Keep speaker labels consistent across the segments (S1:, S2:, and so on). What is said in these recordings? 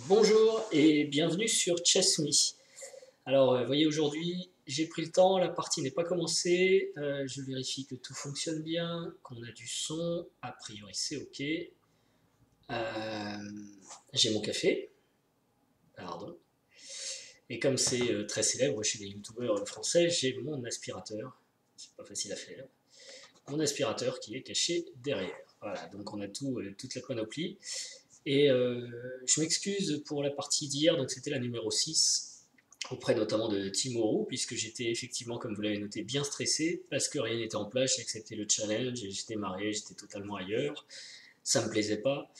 S1: Bonjour et bienvenue sur Chess.me. Alors, vous voyez, aujourd'hui, j'ai pris le temps, la partie n'est pas commencée. Je vérifie que tout fonctionne bien, qu'on a du son. A priori, c'est OK. J'ai mon café. Pardon. Et comme c'est très célèbre chez les youtubeurs français, j'ai mon aspirateur. C'est pas facile à faire. Mon aspirateur qui est caché derrière. Voilà, donc on a toute la panoplie. Et je m'excuse pour la partie d'hier, donc c'était la numéro 6, auprès notamment de Timoru, puisque j'étais effectivement, comme vous l'avez noté, bien stressé, parce que rien n'était en place, j'ai accepté le challenge, et j'étais marié, j'étais totalement ailleurs, ça me plaisait pas.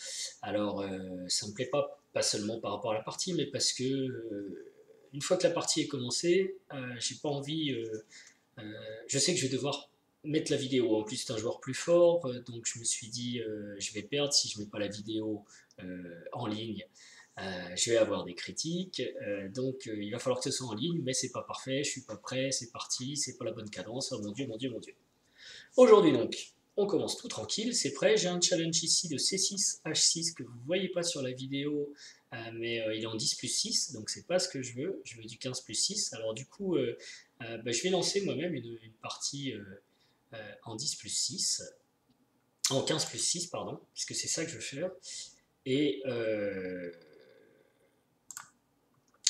S1: Alors, ça me plaît pas seulement par rapport à la partie, mais parce que une fois que la partie est commencée, j'ai pas envie, je sais que je vais devoir mettre la vidéo. En plus, c'est un joueur plus fort, donc je me suis dit, je vais perdre si je mets pas la vidéo en ligne. Je vais avoir des critiques, donc il va falloir que ce soit en ligne, mais c'est pas parfait, je suis pas prêt, c'est parti, c'est pas la bonne cadence, oh mon dieu, mon dieu, mon dieu. Aujourd'hui donc, on commence tout tranquille, c'est prêt, j'ai un challenge ici de C6, H6 que vous ne voyez pas sur la vidéo, mais il est en 10 plus 6, donc c'est pas ce que je veux du 15 plus 6, alors du coup, je vais lancer moi-même une partie en 10 plus 6, en 15 plus 6, pardon, puisque c'est ça que je veux faire, et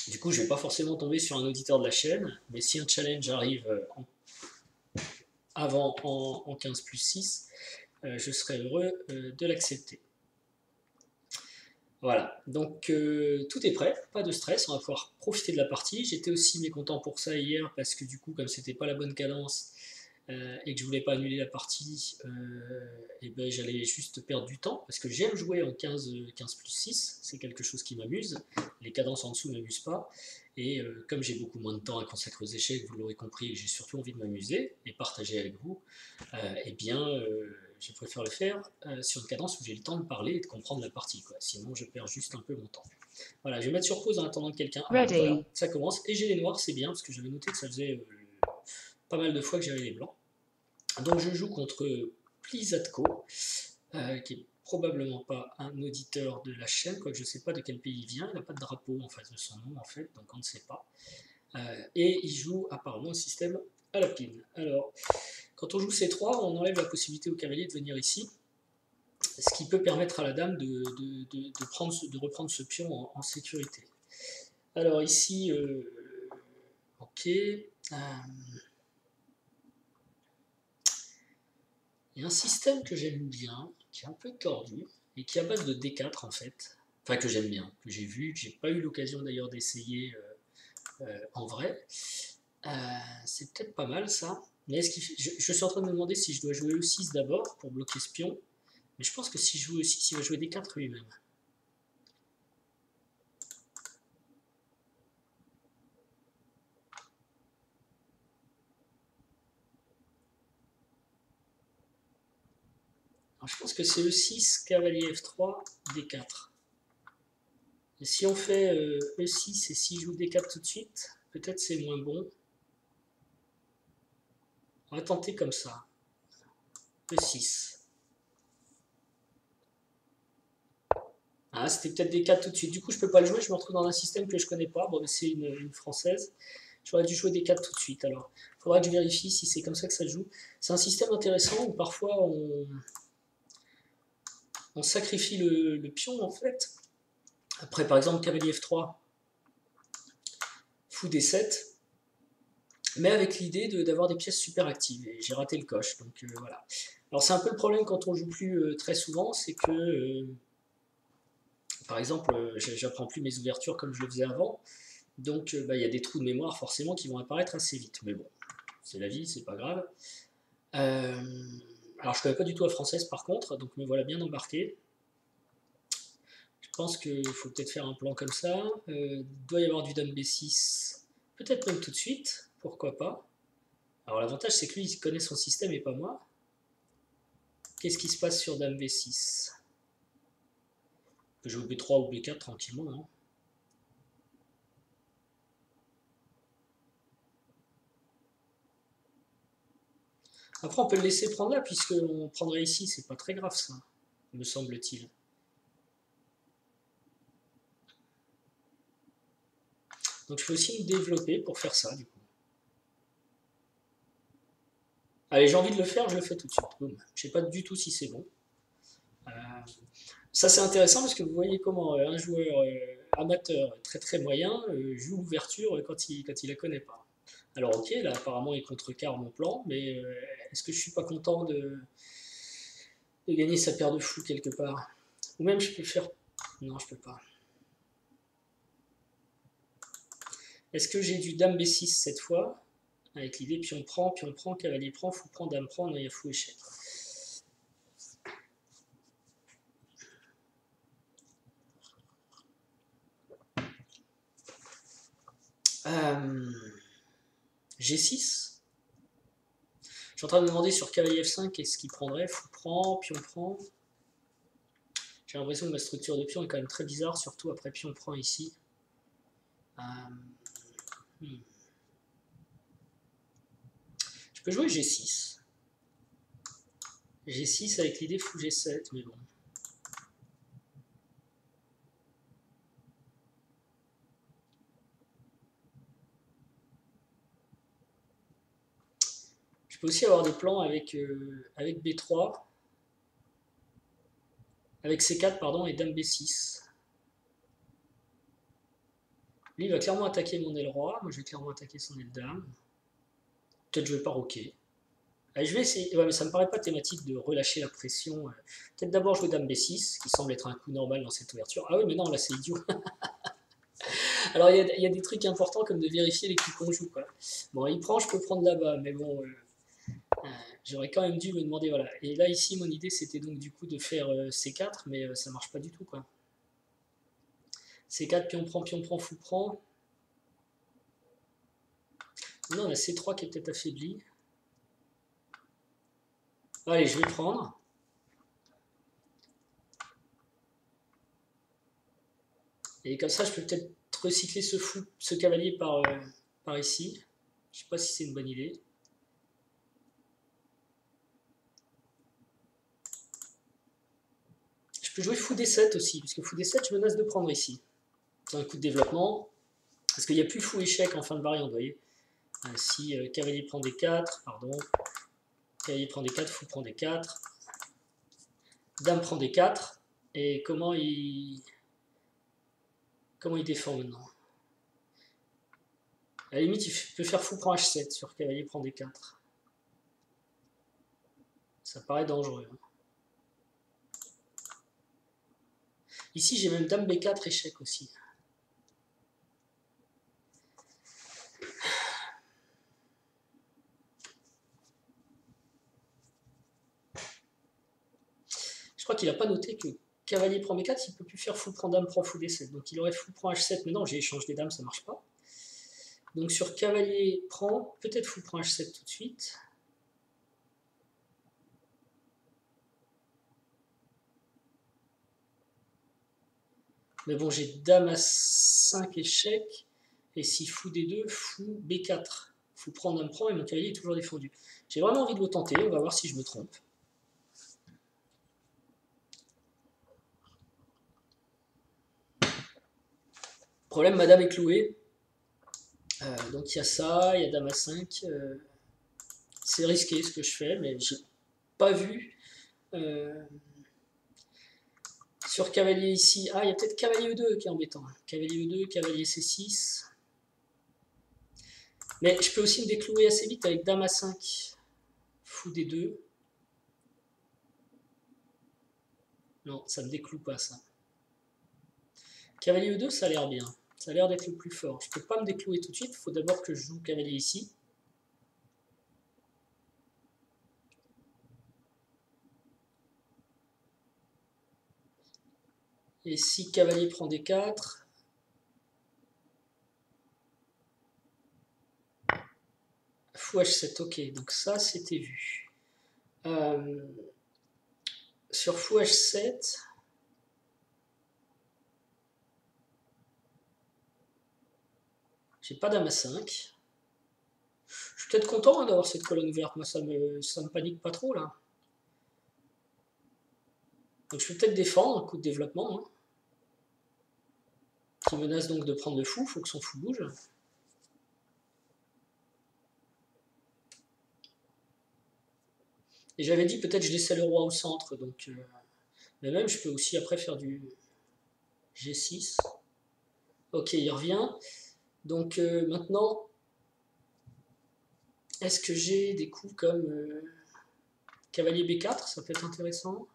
S1: du coup je ne vais pas forcément tomber sur un auditeur de la chaîne, mais si un challenge arrive avant en 15 plus 6, je serai heureux de l'accepter. Voilà, donc tout est prêt, pas de stress, on va pouvoir profiter de la partie. J'étais aussi mécontent pour ça hier, parce que du coup, comme c'était pas la bonne cadence, et que je voulais pas annuler la partie, et ben, j'allais juste perdre du temps, parce que j'aime jouer en 15 plus 6, c'est quelque chose qui m'amuse, les cadences en dessous ne m'amusent pas, et comme j'ai beaucoup moins de temps à consacrer aux échecs, vous l'aurez compris, et que j'ai surtout envie de m'amuser, et partager avec vous, eh bien, je préfère le faire sur une cadence où j'ai le temps de parler et de comprendre la partie, quoi. Sinon je perds juste un peu mon temps. Voilà, je vais mettre sur pause en attendant que quelqu'un arrive. Voilà, ça commence, et j'ai les noirs, c'est bien, parce que j'avais noté que ça faisait pas mal de fois que j'avais les blancs. Donc je joue contre Plizatko, qui est probablement pas un auditeur de la chaîne, quoique je ne sais pas de quel pays il vient, il n'a pas de drapeau en face de son nom en fait, donc on ne sait pas. Et il joue apparemment un système à la pine. Alors, quand on joue C3, on enlève la possibilité au cavalier de venir ici, ce qui peut permettre à la dame de reprendre ce pion en sécurité. Alors ici, ok, il y a un système que j'aime bien, qui est un peu tordu, et qui est à base de D4 en fait, enfin que j'aime bien, que j'ai vu, que j'ai pas eu l'occasion d'ailleurs d'essayer en vrai. C'est peut-être pas mal ça, mais je suis en train de me demander si je dois jouer E6 d'abord pour bloquer ce pion, mais je pense que si je joue E6, il va jouer D4 lui-même. Alors, je pense que c'est E6, cavalier F3, D4. Et si on fait E6 et si je joue D4 tout de suite, peut-être c'est moins bon. On va tenter comme ça. E6. Ah, c'était peut-être D4 tout de suite. Du coup, je peux pas le jouer. Je me retrouve dans un système que je connais pas. Bon, c'est une française. J'aurais dû jouer D4 tout de suite. Alors, il faudra que je vérifie si c'est comme ça que ça se joue. C'est un système intéressant où parfois on sacrifie le pion en fait. Après, par exemple, cavalier F3, fou D7, mais avec l'idée d'avoir des pièces super actives. Et j'ai raté le coche, donc voilà. Alors c'est un peu le problème quand on joue plus très souvent, c'est que, par exemple, j'apprends plus mes ouvertures comme je le faisais avant, donc il y a des trous de mémoire forcément qui vont apparaître assez vite. Mais bon, c'est la vie, c'est pas grave. Alors je connais pas du tout la française par contre, donc me voilà bien embarqué. Je pense qu'il faut peut-être faire un plan comme ça. Il doit y avoir du dame B6, peut-être même tout de suite, pourquoi pas. Alors l'avantage c'est que lui il connaît son système et pas moi. Qu'est-ce qui se passe sur dame B6? On peut jouer B3 ou B4 tranquillement, non? Après on peut le laisser prendre là, puisqu'on prendrait ici, c'est pas très grave ça, me semble-t-il. Donc je peux aussi me développer pour faire ça, du coup. Allez, j'ai envie de le faire, je le fais tout de suite. Boum. Je sais pas du tout si c'est bon. Ça c'est intéressant parce que vous voyez comment un joueur amateur très très moyen joue l'ouverture quand il la connaît pas. Alors ok, là apparemment il contrecarre mon plan, mais est-ce que je suis pas content de gagner sa paire de fous quelque part? Ou même je peux faire... Non, je peux pas. Est-ce que j'ai du dame B6 cette fois? Avec l'idée pion prend, cavalier prend, fou prend, dame prend, non il y a fou échec. G6. Je suis en train de me demander sur cavalier F5 qu'est-ce qu'il prendrait. Fou prend, pion prend. J'ai l'impression que ma structure de pion est quand même très bizarre, surtout après pion prend ici. Je peux jouer G6. G6 avec l'idée fou G7, mais bon. Je peux aussi avoir des plans avec B3, avec C4 pardon, et dame B6. Lui il va clairement attaquer mon aile roi, moi je vais clairement attaquer son aile dame. Peut-être je vais pas roquer. Allez, je vais essayer, ouais, mais ça me paraît pas thématique de relâcher la pression. Peut-être d'abord jouer dame B6, qui semble être un coup normal dans cette ouverture. Ah oui, mais non, là c'est idiot. Alors il y a des trucs importants comme de vérifier les coups qu'on joue, quoi. Bon, il prend, je peux prendre là-bas, mais bon, j'aurais quand même dû me demander, voilà. Et là ici, mon idée c'était donc du coup de faire C4, mais ça marche pas du tout, quoi. C4, pion prend, fou prend. Non, on a C3 qui est peut-être affaibli. Allez, je vais prendre. Et comme ça, je peux peut-être recycler ce cavalier par ici. Je sais pas si c'est une bonne idée. Je peux jouer fou D7 aussi, puisque fou D7, je menace de prendre ici. C'est un coup de développement. Parce qu'il n'y a plus fou échec en fin de variante, vous voyez. Si cavalier prend D4, pardon. Cavalier prend D4, fou prend D4. Dame prend D4. Et comment il défend maintenant? À la limite, il peut faire fou prend H7 sur cavalier prend D4. Ça paraît dangereux. Ici, j'ai même dame B4 échec aussi. Je crois qu'il n'a pas noté que cavalier prend B4, il ne peut plus faire fou prend dame prend fou D7. Donc il aurait fou prend H7, mais non, j'ai échangé des dames, ça ne marche pas. Donc sur cavalier prend, peut-être fou prend H7 tout de suite. Mais bon, j'ai dame à 5 échec, et si fou D2, fou B4. Fou prend, dame prend, et mon cavalier est toujours défendu. J'ai vraiment envie de le tenter, on va voir si je me trompe. Problème, madame est clouée. Donc il y a ça, il y a dame à 5. C'est risqué ce que je fais, mais j'ai pas vu. Sur cavalier ici, ah il y a peut-être cavalier E2 qui est embêtant. Cavalier E2, cavalier C6. Mais je peux aussi me déclouer assez vite avec dame à 5. Fou D2. Non, ça me décloue pas ça. Cavalier E2, ça a l'air bien. Ça a l'air d'être le plus fort. Je peux pas me déclouer tout de suite, il faut d'abord que je joue cavalier ici. Et si cavalier prend D4, fou H7, ok, donc ça c'était vu. Sur fou H7, j'ai pas dame à 5. Je suis peut-être content d'avoir cette colonne ouverte, moi ça me panique pas trop là. Donc je peux peut-être défendre un coup de développement. Hein. qui menace donc de prendre le fou, il faut que son fou bouge. Et j'avais dit peut-être je laissais le roi au centre, donc mais même je peux aussi après faire du G6. Ok, il revient. Donc maintenant, est-ce que j'ai des coups comme cavalier B4, ça peut être intéressant.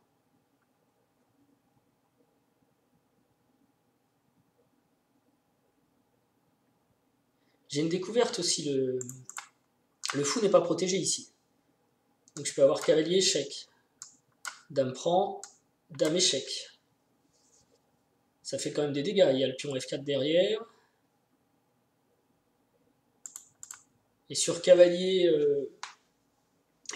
S1: J'ai une découverte aussi, le fou n'est pas protégé ici. Donc je peux avoir cavalier échec. Dame prend, dame échec. Ça fait quand même des dégâts, il y a le pion F4 derrière. Et sur cavalier,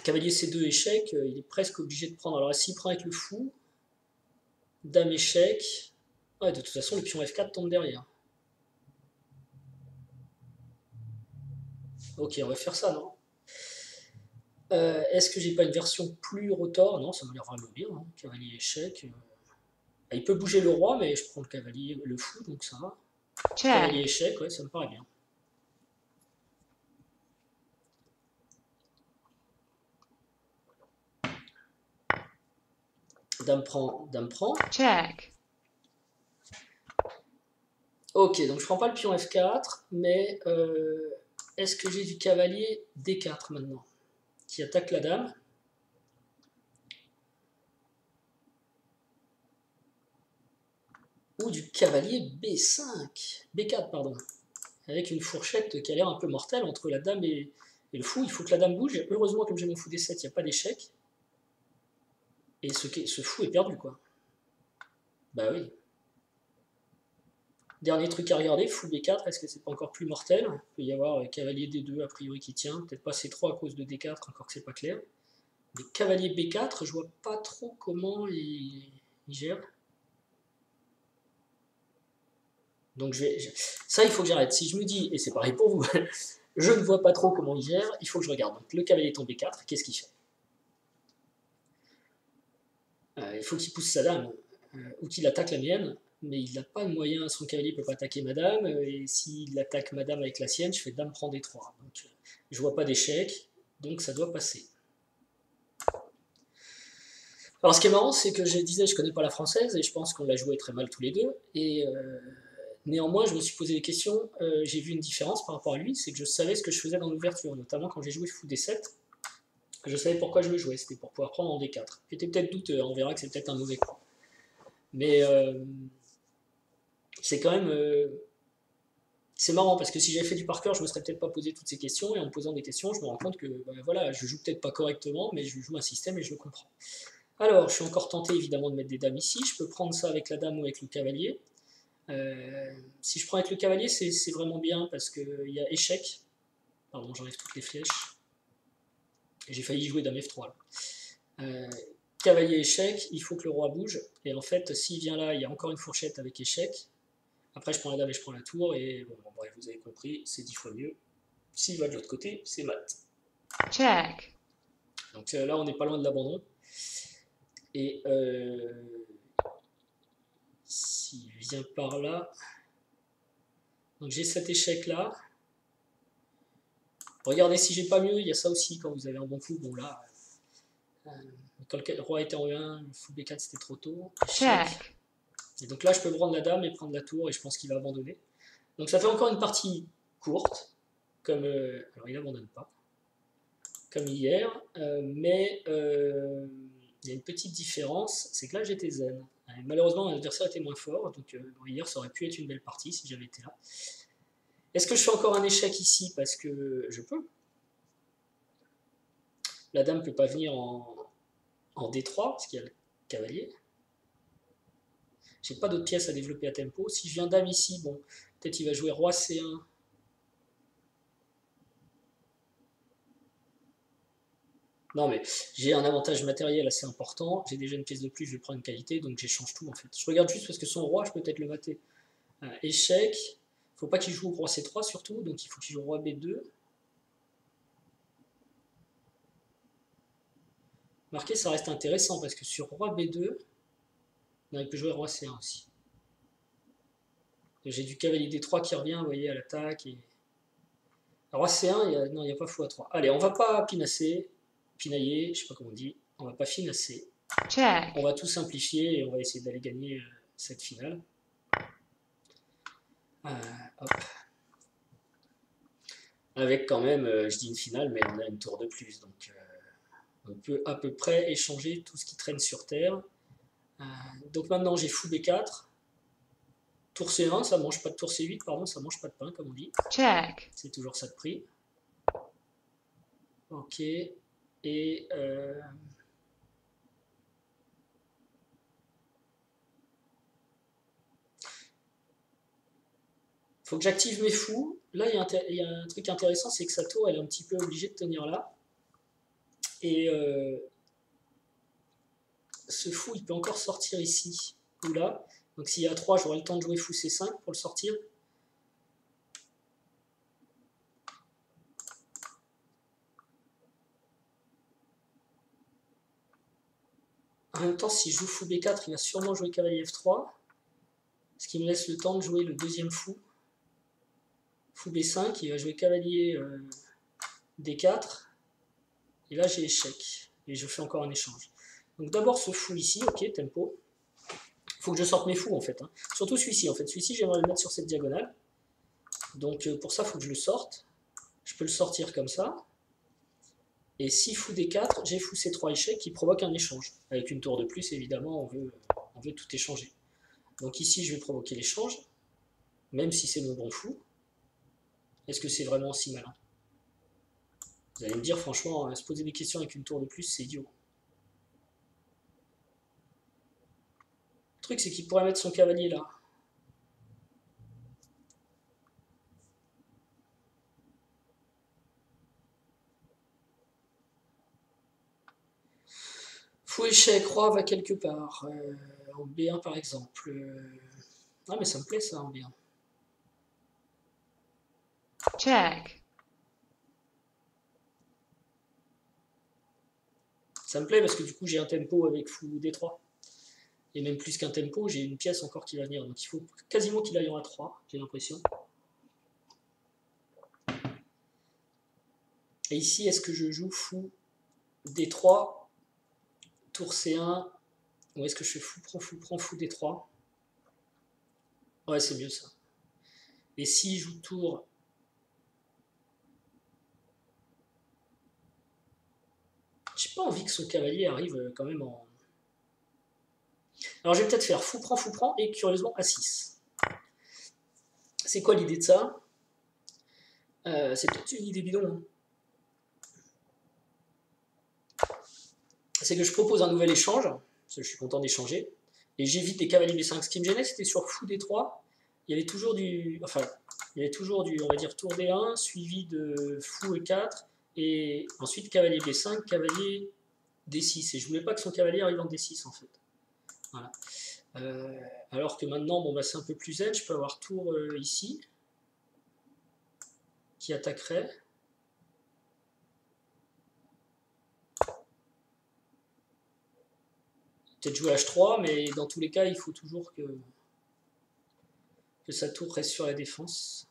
S1: cavalier C2 échec, il est presque obligé de prendre. Alors s'il prend avec le fou, dame échec, ouais, de toute façon le pion F4 tombe derrière. Ok, on va faire ça, non? Est-ce que j'ai pas une version plus rotor? Non, ça m'a l'air vraiment bien, hein. Cavalier échec. Il peut bouger le roi, mais je prends le cavalier, le fou, donc ça va. Cavalier échec, ouais, ça me paraît bien. Dame prend, dame prend.
S2: Check.
S1: Ok, donc je prends pas le pion F4, mais est-ce que j'ai du cavalier D4 maintenant, qui attaque la dame? Ou du cavalier B5, B4, pardon, avec une fourchette qui a l'air un peu mortelle entre la dame et le fou. Il faut que la dame bouge. Heureusement, comme j'ai mon fou D7, il n'y a pas d'échec. Et ce fou est perdu, quoi. Bah oui. Dernier truc à regarder, fou B4, est-ce que c'est pas encore plus mortel? Il peut y avoir cavalier D2 a priori qui tient, peut-être pas C3 à cause de D4, encore que c'est pas clair. Mais cavalier B4, je vois pas trop comment il gère. Donc ça, il faut que j'arrête. Si je me dis, et c'est pareil pour vous, je ne vois pas trop comment il gère, il faut que je regarde. Donc le cavalier tombe B4, qu'est-ce qu'il fait? Il faut qu'il pousse sa dame, ou qu'il attaque la mienne, mais il n'a pas de moyen, son cavalier ne peut pas attaquer madame, et s'il attaque madame avec la sienne, je fais dame prend D3. Donc je vois pas d'échec, donc ça doit passer. Alors ce qui est marrant, c'est que je disais, je connais pas la française, et je pense qu'on l'a joué très mal tous les deux, et néanmoins, je me suis posé des questions, j'ai vu une différence par rapport à lui, c'est que je savais ce que je faisais dans l'ouverture, notamment quand j'ai joué fou D7, je savais pourquoi je le jouais, c'était pour pouvoir prendre en D4. J'étais peut-être douteux, on verra que c'est peut-être un mauvais coup. Mais c'est quand même... c'est marrant, parce que si j'avais fait du par cœur, je me serais peut-être pas posé toutes ces questions, et en me posant des questions, je me rends compte que voilà, je joue peut-être pas correctement, mais je joue un système et je le comprends. Alors, je suis encore tenté évidemment de mettre des dames ici, je peux prendre ça avec la dame ou avec le cavalier. Si je prends avec le cavalier, c'est vraiment bien, parce qu'il y a échec. Pardon, j'enlève toutes les flèches. J'ai failli jouer dame F3 là. Cavalier échec, il faut que le roi bouge, et en fait, s'il vient là, il y a encore une fourchette avec échec. Après, je prends la dame et je prends la tour, et bon, bref, vous avez compris, c'est 10 fois mieux. S'il va de l'autre côté, c'est mat.
S2: Check.
S1: Donc là, on n'est pas loin de l'abandon. Et s'il vient par là, donc j'ai cet échec là. Regardez si j'ai pas mieux, il y a ça aussi quand vous avez un bon coup. Bon là, quand le roi était en E1, le fou B4 c'était trop tôt. Échec.
S2: Check.
S1: Et donc là, je peux prendre la dame et prendre la tour, et je pense qu'il va abandonner. Donc ça fait encore une partie courte, comme alors il abandonne pas, comme hier, mais il y a une petite différence, c'est que là j'étais zen. Malheureusement, mon adversaire était moins fort, donc hier ça aurait pu être une belle partie si j'avais été là. Est-ce que je fais encore un échec ici? Parce que je peux. La dame ne peut pas venir en D3, parce qu'il y a le cavalier. J'ai pas d'autres pièces à développer à tempo. Si je viens dame ici, bon, peut-être il va jouer roi C1. Non, mais j'ai un avantage matériel assez important. J'ai déjà une pièce de plus, je vais prendre une qualité, donc j'échange tout en fait. Je regarde juste parce que son roi, je peux peut-être le mater. Échec. Faut pas qu'il joue roi C3 surtout, donc il faut qu'il joue roi B2. Marqué, ça reste intéressant parce que sur roi B2, non, il peut jouer roi C1 aussi. J'ai du cavalier D3 qui revient, vous voyez, à l'attaque. Et... Alors à C1, non, il n'y a pas fou A3. Allez, on va pas pinasser, pinailler, je sais pas comment on dit. On va pas finasser.
S2: Check.
S1: On va tout simplifier et on va essayer d'aller gagner cette finale. Hop. Avec quand même, je dis une finale, mais on a une tour de plus. Donc on peut à peu près échanger tout ce qui traîne sur terre. Donc maintenant j'ai fou B4. Tour C1, ça mange pas de tour C8, pardon, ça mange pas de pain, comme on dit.
S2: Check.
S1: C'est toujours ça de prix. Ok. Et faut que j'active mes fous. Là, il y a un truc intéressant, c'est que sa tour, elle est un petit peu obligée de tenir là. Et ce fou, il peut encore sortir ici ou là. Donc s'il y a 3, j'aurai le temps de jouer fou C5 pour le sortir. En même temps, si je joue fou B4, il va sûrement jouer cavalier F3. Ce qui me laisse le temps de jouer le deuxième fou. Fou B5, il va jouer cavalier D4. Et là, j'ai échec. Et je fais encore un échange. Donc d'abord ce fou ici, ok, tempo. Il faut que je sorte mes fous en fait. Hein. Surtout celui-ci en fait. Celui-ci, j'aimerais le mettre sur cette diagonale. Donc pour ça, il faut que je le sorte. Je peux le sortir comme ça. Et si fou D4, j'ai fou C3 échec qui provoque un échange. Avec une tour de plus, évidemment, on veut tout échanger. Donc ici, je vais provoquer l'échange, même si c'est mon bon fou. Est-ce que c'est vraiment si malin? Vous allez me dire, franchement, se poser des questions avec une tour de plus, c'est idiot. Le truc, c'est qu'il pourrait mettre son cavalier là. Fou échec, roi va quelque part. En B1 par exemple. Ah mais ça me plaît ça en B1.
S2: Check.
S1: Ça me plaît parce que du coup j'ai un tempo avec fou D3. Et même plus qu'un tempo, j'ai une pièce encore qui va venir. Donc il faut quasiment qu'il aille en A3, j'ai l'impression. Et ici, est-ce que je joue fou D3, tour C1, ou est-ce que je fais fou prend fou D3? Ouais, c'est mieux ça. Et si je joue tour... J'ai pas envie que son cavalier arrive quand même en... Alors je vais peut-être faire fou prend, et curieusement A6. C'est quoi l'idée de ça? C'est peut-être une idée bidon. Hein. C'est que je propose un nouvel échange, parce que je suis content d'échanger, et j'évite les cavaliers B5. Ce qui me gênait, c'était sur fou D3, il y avait toujours du... Enfin, il y avait toujours du, on va dire, tour D1, suivi de fou E4, et ensuite cavalier B5, cavalier D6. Et je voulais pas que son cavalier arrive en D6, en fait. Voilà. Alors que maintenant, bon, bah, c'est un peu plus zen, je peux avoir tour ici, qui attaquerait. Peut-être jouer H3, mais dans tous les cas, il faut toujours que sa tour reste sur la défense.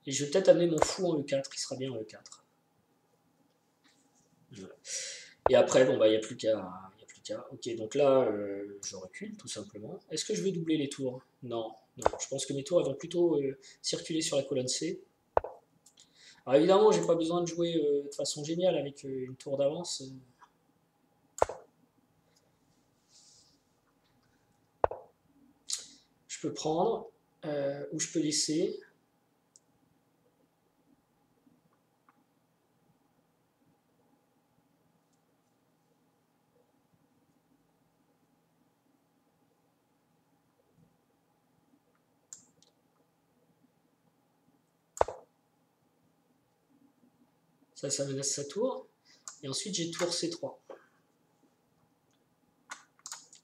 S1: Et je vais peut-être amener mon fou en E4, il sera bien en E4. Voilà. Et après, bon, bah, il n'y a plus qu'à... Ok, donc là, je recule tout simplement. Est-ce que je vais doubler les tours? Non, non. Je pense que mes tours elles vont plutôt circuler sur la colonne C. Alors évidemment, j'ai pas besoin de jouer de façon géniale avec une tour d'avance. Je peux prendre, ou je peux laisser. Ça menace sa tour. Et ensuite, j'ai tour C3.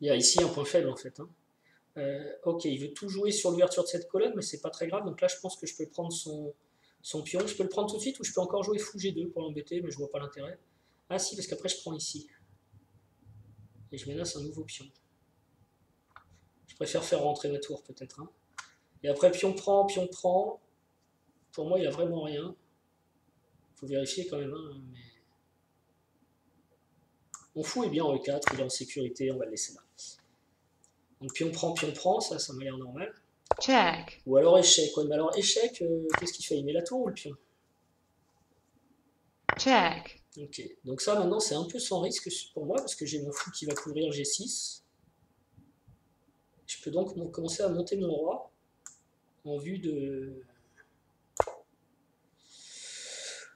S1: Il y a ici un point faible en fait. Hein. Ok, il veut tout jouer sur l'ouverture de cette colonne, mais c'est pas très grave. Donc là, je pense que je peux prendre son pion. Je peux le prendre tout de suite ou je peux encore jouer fou G2 pour l'embêter, mais je vois pas l'intérêt. Ah si, parce qu'après, je prends ici. et je menace un nouveau pion. Je préfère faire rentrer ma tour peut-être. Hein. Et après pion prend, pion prend. Pour moi il n'y a vraiment rien. Il faut vérifier quand même. Hein, mais... Mon fou est bien en E4, il est en sécurité, on va le laisser là. Donc pion prend, ça m'a l'air normal.
S2: Check.
S1: Ou alors échec. Ouais, mais alors échec, qu'est-ce qu'il fait? Il met la tour ou le pion?
S2: Check.
S1: Ok, donc ça maintenant c'est un peu sans risque pour moi parce que j'ai mon fou qui va couvrir G6. Je peux donc commencer à monter mon roi en vue de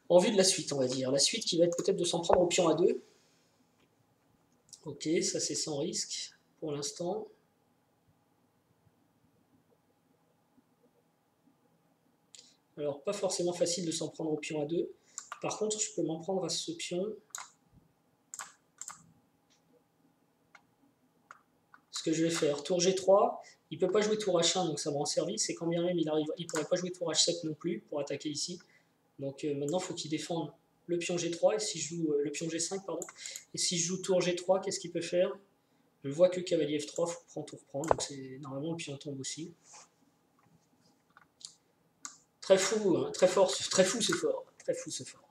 S1: la suite, on va dire. La suite qui va être peut-être de s'en prendre au pion A2. Ok, ça c'est sans risque pour l'instant. Alors pas forcément facile de s'en prendre au pion A2. Par contre, je peux m'en prendre à ce pion. Ce que je vais faire, tour G3, il ne peut pas jouer tour H1, donc ça me rend service, et quand bien même il ne pourrait pas jouer tour H7 non plus pour attaquer ici. Donc maintenant, il faut qu'il défende le pion G3, et si je joue le pion G5, pardon, et si je joue tour G3, qu'est-ce qu'il peut faire? Je vois que cavalier F3, fou prend, tour prend, donc normalement le pion tombe aussi. Très fou, hein, très fort, très fou c'est fort, très fou c'est fort.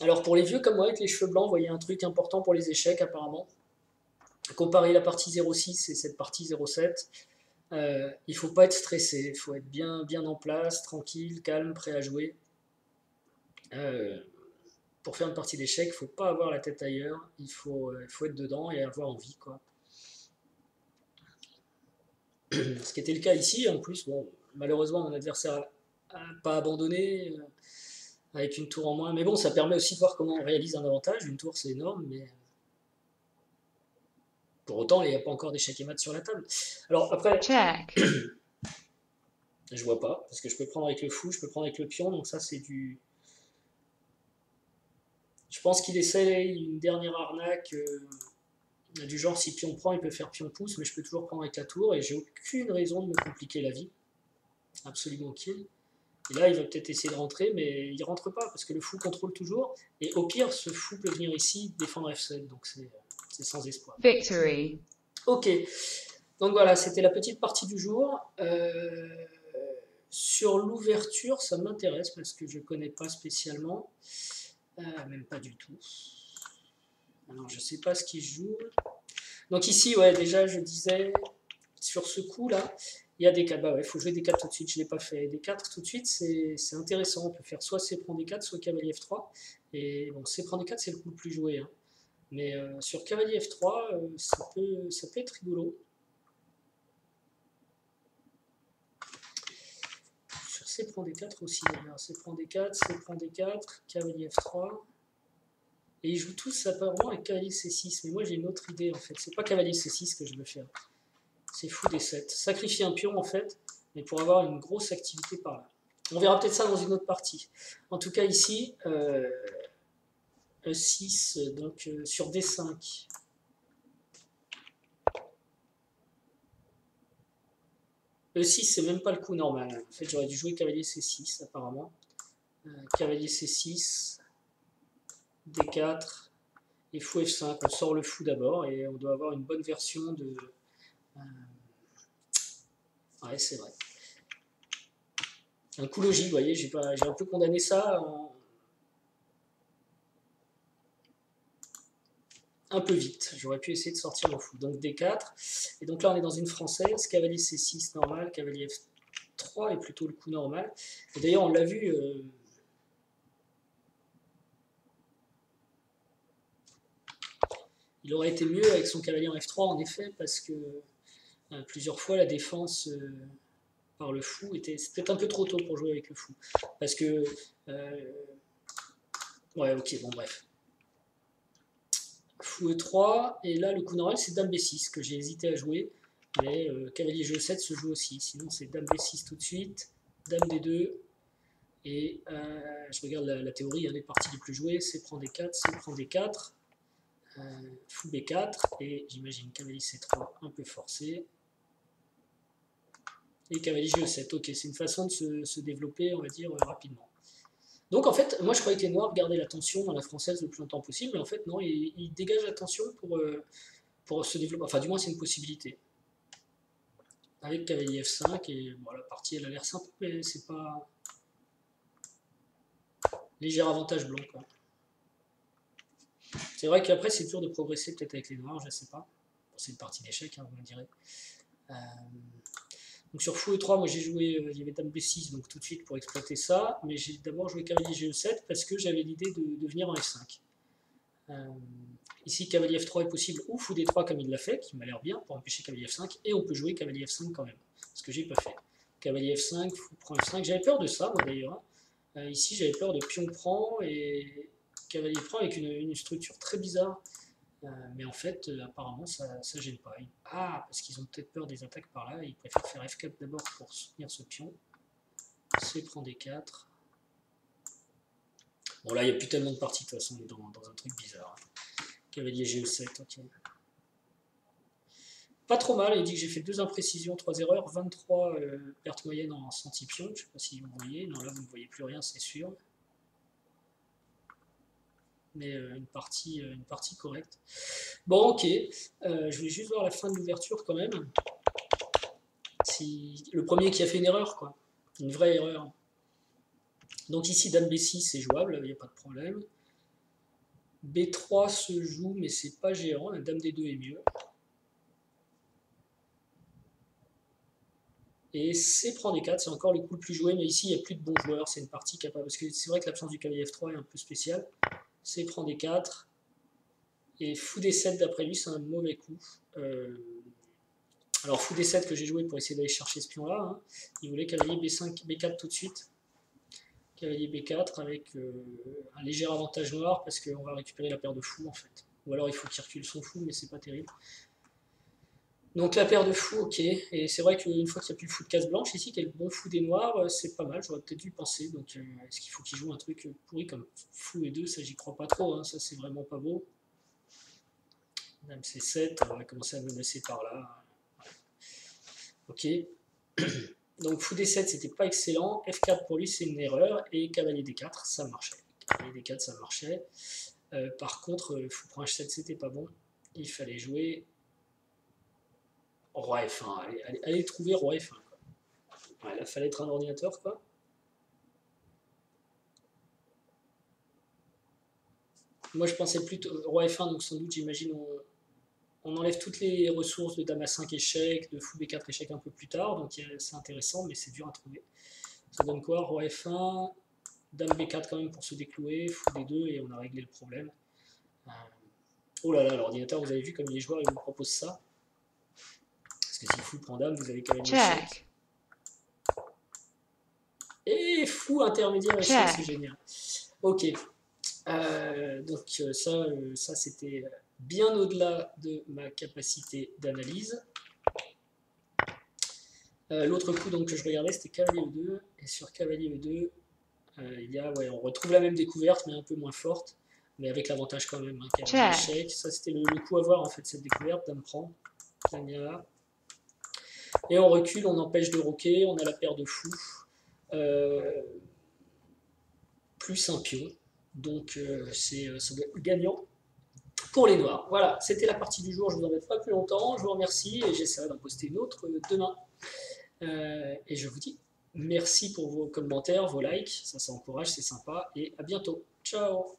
S1: Alors pour les vieux comme moi avec les cheveux blancs, vous voyez un truc important pour les échecs apparemment. Comparer la partie 06 et cette partie 07, il ne faut pas être stressé, il faut être bien en place, tranquille, calme, prêt à jouer. Pour faire une partie d'échecs, il ne faut pas avoir la tête ailleurs, il faut être dedans et avoir envie, quoi. Ce qui était le cas ici, en plus, bon, malheureusement mon adversaire n'a pas abandonné avec une tour en moins, mais bon, ça permet aussi de voir comment on réalise un avantage. Une tour c'est énorme, mais pour autant il n'y a pas encore d'échec et mat sur la table. Alors après,
S2: Check.
S1: je vois pas, parce que je peux prendre avec le fou, je peux prendre avec le pion, donc ça c'est du... Je pense qu'il essaye une dernière arnaque du genre si pion prend, il peut faire pion pousse, mais je peux toujours prendre avec la tour et j'ai aucune raison de me compliquer la vie. Absolument aucune. Et là, il va peut-être essayer de rentrer, mais il rentre pas parce que le fou contrôle toujours. Et au pire, ce fou peut venir ici défendre F7, donc c'est sans espoir.
S2: Victory.
S1: Ok, donc voilà, c'était la petite partie du jour. Sur l'ouverture, ça m'intéresse parce que je connais pas spécialement, même pas du tout. Alors, je sais pas ce qu'il joue. Donc ici, ouais, déjà, je disais, sur ce coup-là, il y a des 4. Bah ouais, il faut jouer des 4 tout de suite, je ne l'ai pas fait. Des 4 tout de suite, c'est intéressant. On peut faire soit C prend des 4, soit cavalier F3. Et bon, C prend des 4, c'est le coup le plus joué. Hein. Mais sur cavalier F3, ça peut être rigolo. Sur C prend des 4 aussi, d'ailleurs. C prend des 4, C prend des 4, cavalier F3. Et ils jouent tous apparemment avec cavalier C6. Mais moi, j'ai une autre idée, en fait. C'est pas cavalier C6 que je veux faire. C'est fou des 7. Sacrifier un pion en fait, mais pour avoir une grosse activité par là. On verra peut-être ça dans une autre partie. En tout cas ici, E6, donc sur D5. E6, c'est même pas le coup normal. En fait, j'aurais dû jouer cavalier C6 apparemment. Cavalier C6, D4 et fou F5. On sort le fou d'abord et on doit avoir une bonne version de... Ouais, c'est vrai. Un coup logique, vous voyez, j'ai un peu condamné ça un peu vite. J'aurais pu essayer de sortir mon fou. Donc D4. Et donc là, on est dans une française. Cavalier C6 normal. Cavalier F3 est plutôt le coup normal. Et d'ailleurs, on l'a vu. Il aurait été mieux avec son cavalier en F3, en effet, parce que plusieurs fois, la défense par le fou était peut-être un peu trop tôt pour jouer avec le fou. Parce que... ouais, ok, bon, bref. Fou E3, et là le coup normal c'est Dame B6 que j'ai hésité à jouer, mais cavalier G7 se joue aussi, sinon c'est Dame B6 tout de suite, Dame D2, et je regarde la théorie, hein, les parties les plus jouées, C prend D4, C prend D4, Fou B4, et j'imagine cavalier C3 un peu forcé, et cavalier G7, ok, c'est une façon de se développer, on va dire, rapidement. Donc en fait, moi je croyais que les noirs gardaient la tension dans la française le plus longtemps possible, mais en fait non, ils dégagent la tension pour se développer. Enfin, du moins, c'est une possibilité. Avec cavalier F5, et bon, la partie elle a l'air simple, mais c'est pas. Léger avantage blanc, quoi. C'est vrai qu'après, c'est dur de progresser peut-être avec les noirs, je sais pas. Bon, c'est une partie d'échec, hein, vous me direz. Euh, Donc sur fou E3, moi j'ai joué, il y avait dame B6, donc tout de suite pour exploiter ça, mais j'ai d'abord joué cavalier GE7 parce que j'avais l'idée de venir en F5. Euh, Ici, cavalier F3 est possible, ou fou D3 comme il l'a fait, qui m'a l'air bien pour empêcher cavalier F5, et on peut jouer cavalier F5 quand même, ce que j'ai pas fait. Cavalier F5, fou prend F5, j'avais peur de ça moi d'ailleurs. Ici j'avais peur de pion prend et cavalier prend avec une structure très bizarre. Mais en fait, apparemment, ça gêne pas. Ah, parce qu'ils ont peut-être peur des attaques par là, ils préfèrent faire F4 d'abord pour soutenir ce pion. C prend D4. Bon, là, il n'y a plus tellement de parties, de toute façon, on est dans un truc bizarre. Cavalier GE7, ok. Pas trop mal, il dit que j'ai fait 2 imprécisions, 3 erreurs, 23 pertes moyennes en centipion. Je ne sais pas si vous voyez, non, là, vous ne voyez plus rien, c'est sûr. Mais une partie correcte. Bon, ok. Je vais juste voir la fin de l'ouverture quand même. Si... Le premier qui a fait une erreur, quoi. Une vraie erreur. Donc ici, dame B6, c'est jouable, il n'y a pas de problème. B3 se joue, mais c'est pas géant. La dame D2 est mieux. Et C prend D4, c'est encore le coup le plus joué, mais ici, il n'y a plus de bons joueurs. C'est une partie capable. Parce que c'est vrai que l'absence du cavalier F3 est un peu spéciale. C prend D4. Et fou D7, d'après lui, c'est un mauvais coup. Alors, fou D7 que j'ai joué pour essayer d'aller chercher ce pion-là. Hein. Il voulait cavalier B5, B4 tout de suite. Cavalier B4 avec un léger avantage noir parce qu'on va récupérer la paire de fous en fait. Ou alors il faut qu'il recule son fou, mais c'est pas terrible. Donc la paire de fous, ok. Et c'est vrai qu'une fois qu'il n'y a plus le fou de case blanche ici, qu'il y a le bon fou des noirs, c'est pas mal. J'aurais peut-être dû penser. Donc est-ce qu'il faut qu'il joue un truc pourri comme fou et 2? Ça, j'y crois pas trop. Hein. Ça, c'est vraiment pas beau. Dame C7, on va commencer à menacer par là. Ok. Donc fou D7, c'était pas excellent. F4 pour lui, c'est une erreur. Et cavalier D4, ça marchait. Cavalier D4, ça marchait. Par contre, fou prend H7, c'était pas bon. Il fallait jouer roi F1. Allez trouver roi F1. Quoi. Ouais, là, fallait être un ordinateur, quoi. Moi, je pensais plutôt roi F1, donc sans doute, j'imagine, on enlève toutes les ressources de dame A5 échec, de fou B4 échec un peu plus tard, donc c'est intéressant, mais c'est dur à trouver. Ça donne quoi? Roi F1, dame B4 quand même pour se déclouer, fou D2, et on a réglé le problème. Oh là là, l'ordinateur, vous avez vu comme les joueurs, ils vous proposent ça. Parce que si fou prend dame, vous avez cavalier échec. Et fou intermédiaire échec, c'est génial. Ok. Donc ça c'était bien au-delà de ma capacité d'analyse. L'autre coup donc, que je regardais, c'était cavalier E2. Et sur cavalier E2, on retrouve la même découverte, mais un peu moins forte. Mais avec l'avantage quand même. Hein, cavalier échec. Ça, c'était le coup à voir, en fait, cette découverte. Dame prend. Dame là. Et on recule, on empêche de roquer. On a la paire de fous. Plus un pion. Donc, ça doit être gagnant pour les noirs. Voilà, c'était la partie du jour. Je ne vous embête pas plus longtemps. Je vous remercie et j'essaierai d'en poster une autre demain. Et je vous dis merci pour vos commentaires, vos likes, ça encourage, c'est sympa, et à bientôt. Ciao!